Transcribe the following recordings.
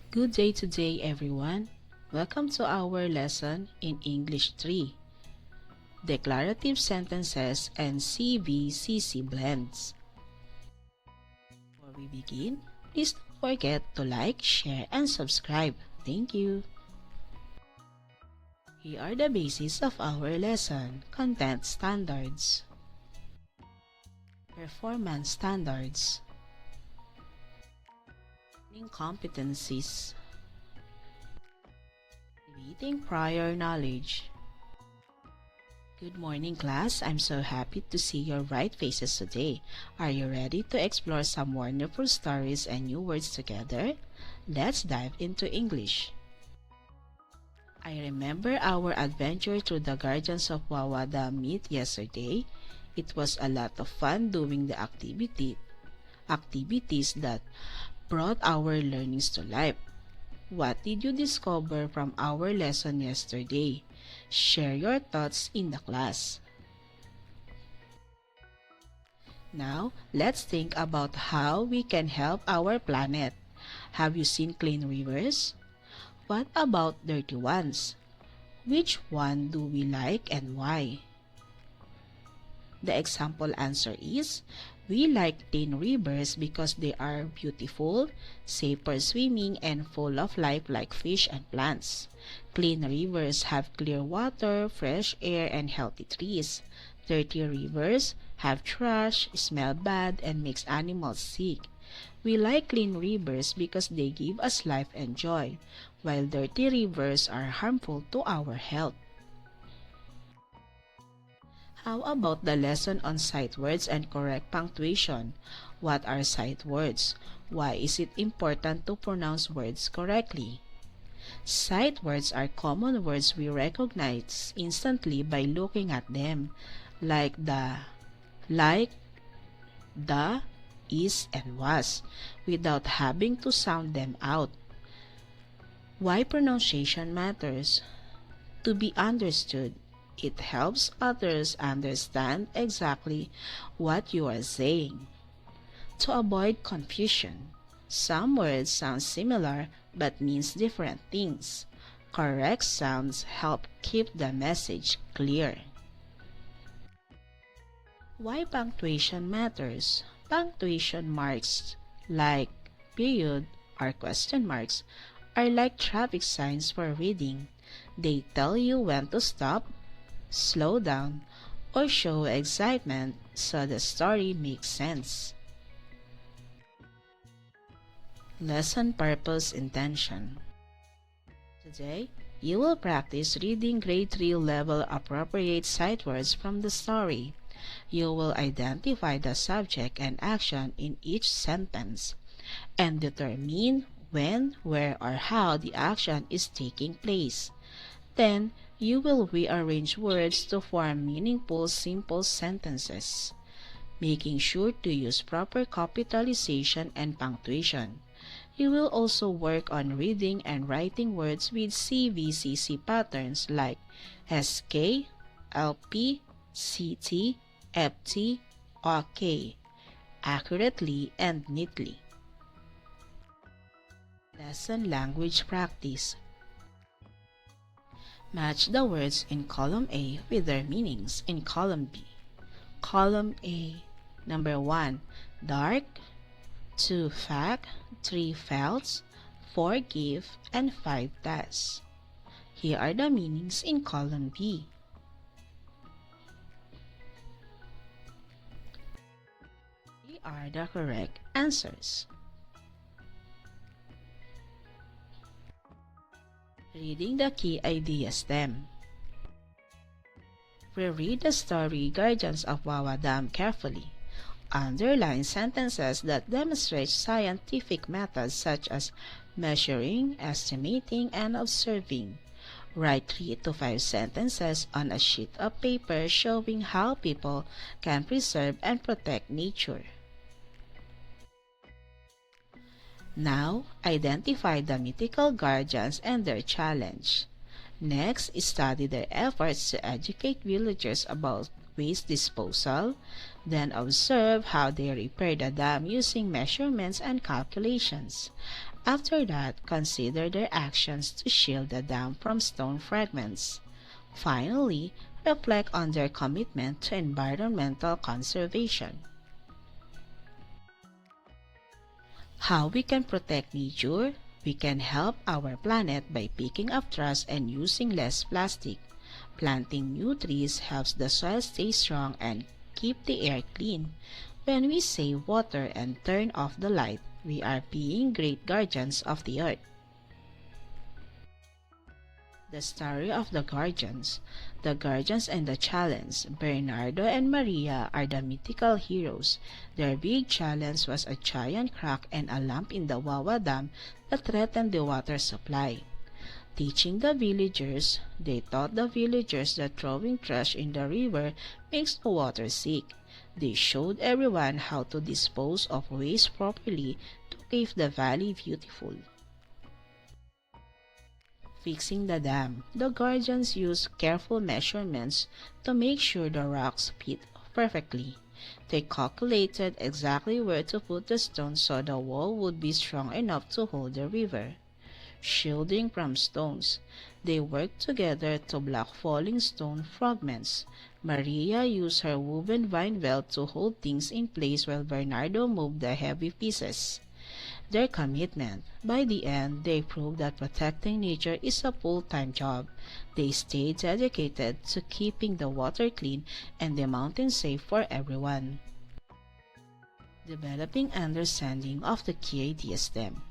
Good day today, everyone. Welcome to our lesson in English 3, Declarative Sentences and CVCC Blends. Before we begin, please don't forget to like, share, and subscribe. Thank you. Here are the bases of our lesson. Content standards, performance standards, competencies, reading prior knowledge. Good morning, class. I'm so happy to see your bright faces today. Are you ready to explore some wonderful stories and new words together? Let's dive into English. I remember our adventure through the Guardians of Wawa Dam meet yesterday. It was a lot of fun doing the activities that brought our learnings to life. What did you discover from our lesson yesterday? Share your thoughts in the class. Now, let's think about how we can help our planet. Have you seen clean rivers? What about dirty ones? Which one do we like and why? The example answer is, we like clean rivers because they are beautiful, safe for swimming, and full of life like fish and plants. Clean rivers have clear water, fresh air, and healthy trees. Dirty rivers have trash, smell bad, and makes animals sick. We like clean rivers because they give us life and joy, while dirty rivers are harmful to our health. How about the lesson on sight words and correct punctuation? What are sight words? Why is it important to pronounce words correctly? Sight words are common words we recognize instantly by looking at them, like the, is, and was, without having to sound them out. Why pronunciation matters? To be understood. It helps others understand exactly what you are saying. To avoid confusion, some words sound similar but means different things. Correct sounds help keep the message clear. Why punctuation matters? Punctuation marks like period or question marks are like traffic signs for reading. They tell you when to stop, slow down, or show excitement so the story makes sense. Lesson Purpose Intention. Today, you will practice reading grade 3 level appropriate sight words from the story. You will identify the subject and action in each sentence and determine when, where, or how the action is taking place. Then, you will rearrange words to form meaningful, simple sentences, making sure to use proper capitalization and punctuation. You will also work on reading and writing words with CVCC patterns like SK, LP, CT, FT, OK, accurately and neatly. Lesson Language Practice. Match the words in column A with their meanings in column B. Column A. Number 1, dark. 2, fact. 3, felt. 4, give. And 5, does. Here are the meanings in column B. Here are the correct answers. Reading the key idea stem. Reread the story Guardians of Wawa Dam carefully. Underline sentences that demonstrate scientific methods such as measuring, estimating, and observing. Write 3 to 5 sentences on a sheet of paper showing how people can preserve and protect nature. Now, identify the mythical guardians and their challenge. Next, study their efforts to educate villagers about waste disposal. Then observe how they repair the dam using measurements and calculations. After that, consider their actions to shield the dam from stone fragments. Finally, reflect on their commitment to environmental conservation. How we can protect nature? We can help our planet by picking up trash and using less plastic. Planting new trees helps the soil stay strong and keep the air clean. When we save water and turn off the light, we are being great guardians of the earth. The story of the Guardians. The Guardians and the Challenge. Bernardo and Maria are the mythical heroes. Their big challenge was a giant crack and a lump in the Wawa Dam that threatened the water supply. They taught the villagers that throwing trash in the river makes the water sick. They showed everyone how to dispose of waste properly to keep the valley beautiful. Fixing the dam. The guardians used careful measurements to make sure the rocks fit perfectly. They calculated exactly where to put the stones so the wall would be strong enough to hold the river. Shielding from stones. They worked together to block falling stone fragments. Maria used her woven vine belt to hold things in place while Bernardo moved the heavy pieces. Their commitment. By the end, they proved that protecting nature is a full-time job. They stayed dedicated to keeping the water clean and the mountain safe for everyone. Developing understanding of the key ideas STEM.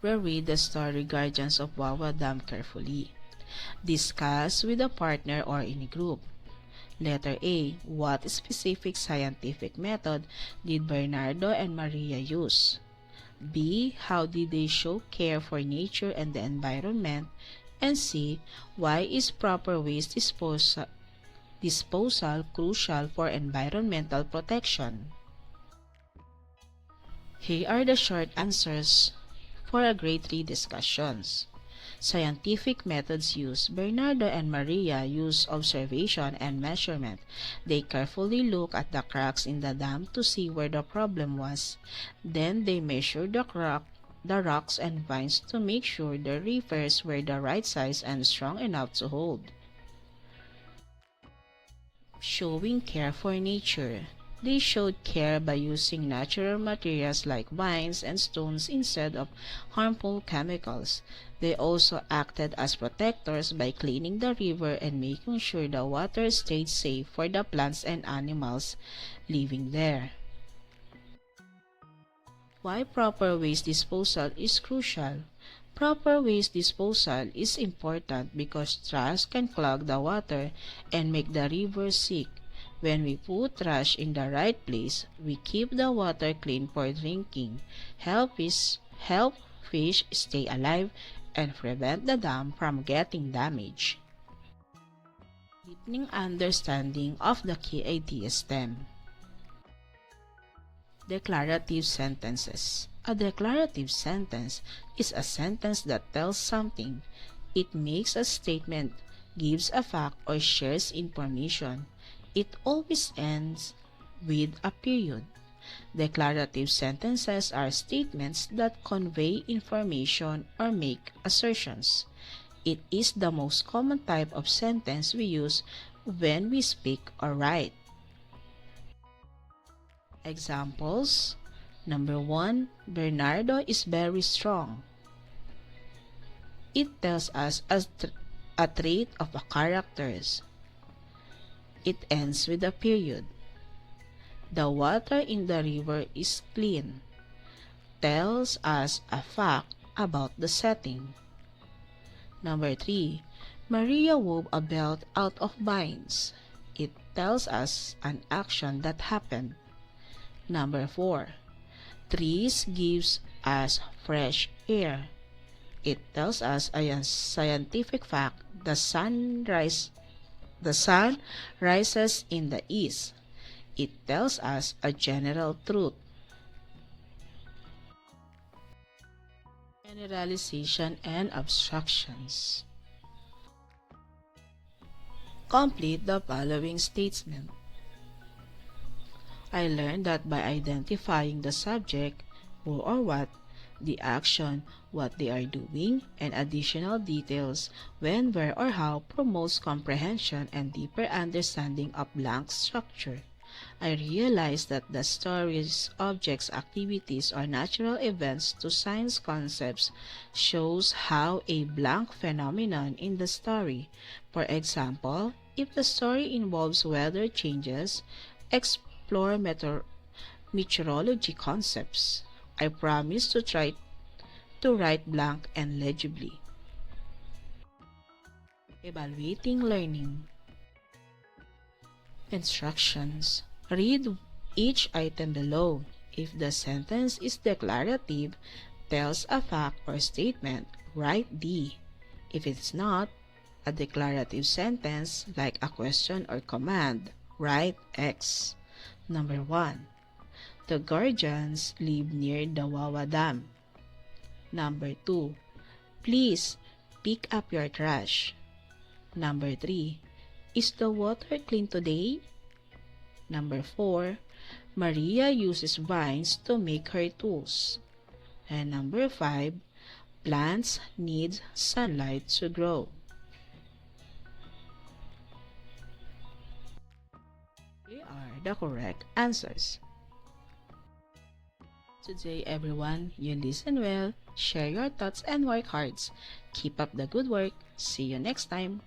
Reread the story Guardians of Wawa Dam carefully. Discuss with a partner or in a group. Letter A. What specific scientific method did Bernardo and Maria use? B. How did they show care for nature and the environment? And C. Why is proper waste disposal crucial for environmental protection? Here are the short answers for a grade 3 discussions. Scientific methods used. Bernardo and Maria used observation and measurement. They carefully looked at the cracks in the dam to see where the problem was. Then they measured the rocks and vines to make sure the rivers were the right size and strong enough to hold. Showing care for nature. They showed care by using natural materials like vines and stones instead of harmful chemicals. They also acted as protectors by cleaning the river and making sure the water stayed safe for the plants and animals living there. Why proper waste disposal is crucial? Proper waste disposal is important because trash can clog the water and make the river sick. When we put trash in the right place, we keep the water clean for drinking, help fish stay alive, and prevent the dam from getting damaged. Deepening understanding of the key ideas STEM. Declarative sentences. A declarative sentence is a sentence that tells something. It makes a statement, gives a fact, or shares information. It always ends with a period. Declarative sentences are statements that convey information or make assertions. It is the most common type of sentence we use when we speak or write. Examples. Number 1. Bernardo is very strong. It tells us a trait of a characters. It ends with a period. The water in the river is clean. Tells us a fact about the setting. Number 3. Maria wove a belt out of vines. It tells us an action that happened. Number 4. Trees gives us fresh air. It tells us a scientific fact. The sun rises in the east. It tells us a general truth. Generalization and abstractions. Complete the following statement. I learned that by identifying the subject, who or what, the action, what they are doing, and additional details when, where, or how promotes comprehension and deeper understanding of blank structure. I realized that the story's objects, activities, or natural events to science concepts shows how a blank phenomenon in the story. For example, if the story involves weather changes, explore meteorology concepts. I promise to try to write blank and legibly. Evaluating learning. Instructions. Read each item below. If the sentence is declarative, tells a fact or statement, write D. If it's not a declarative sentence like a question or command, write X. Number 1. The Guardians live near the Wawa Dam. Number 2. Please pick up your trash. Number 3. Is the water clean today? Number 4. Maria uses vines to make her tools. And number 5. Plants need sunlight to grow. Here are the correct answers. Today, everyone, you listen well, share your thoughts, and work hard. Keep up the good work. See you next time.